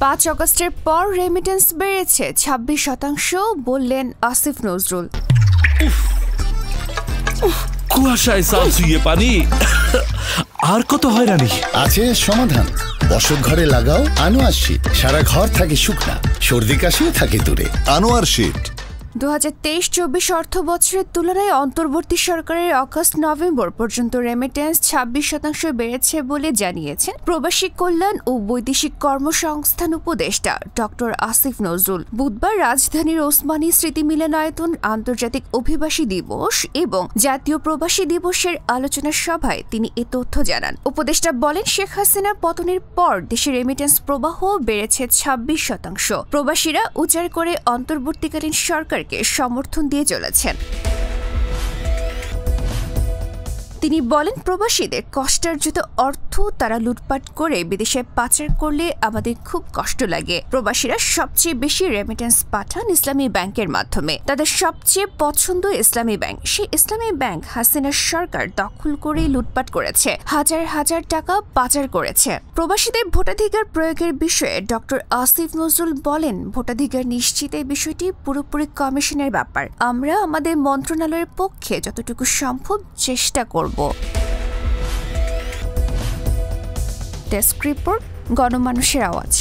5 আগস্টের পর রেমিটেন্স বেড়েছে 26%, বললেন আসিফ নজরুল। কুয়াশায় চাল চুইয়ে পানি, আর কত হয়রানি আছে সমাধান। বসত ঘরে লাগাও আনোয়ার শীট, সারা ঘর থাকে শুকনা, সর্দি কাশিও থাকে দূরে। আনোয়ার শীট 2023-24 অর্থ বছরের তুলনায় অন্তর্বর্তী সরকারের আগস্ট-নভেম্বর পর্যন্ত রেমিটেন্স 26% বেড়েছে বলে জানিয়েছেন প্রবাসী কল্যাণ ও বৈদেশিক কর্মসংস্থান উপদেষ্টা ডক্টর আসিফ নজরুল। বুধবার রাজধানীর ওসমানী স্মৃতি মিলনায়তন আন্তর্জাতিক অভিবাসী দিবস এবং জাতীয় প্রবাসী দিবসের আলোচনা সভায় তিনি এ তথ্য জানান। উপদেষ্টা বলেন, শেখ হাসিনার পতনের পর দেশে রেমিটেন্স প্রবাহ বেড়েছে 26%। প্রবাসীরা উজাড় করে অন্তর্বর্তীকালীন সরকার সমর্থন দিয়ে চলেছেন। তিনি বলেন, প্রবাসীদের কষ্টার্জিত অর্থ তারা লুটপাট করে বিদেশে পাচার করলে আমাদের খুব কষ্ট লাগে। প্রবাসীরা সবচেয়ে বেশি রেমিটেন্স পাঠান ইসলামী ব্যাংকের মাধ্যমে। তাদের সবচেয়ে পছন্দ ইসলামী ব্যাংক। সেই ইসলামী ব্যাংক হাসিনার সরকার দখল করে লুটপাট করেছে, হাজার হাজার টাকা পাচার করেছে। প্রবাসীদের ভোটাধিকার প্রয়োগের বিষয়ে ডক্টর আসিফ নজরুল বলেন, ভোটাধিকার নিশ্চিতের বিষয়টি পুরোপুরি কমিশনের ব্যাপার। আমরা আমাদের মন্ত্রণালয়ের পক্ষে যতটুকু সম্ভব চেষ্টা করব। ডেস্ক রিপোর্ট, গণমানুষের আওয়াজ।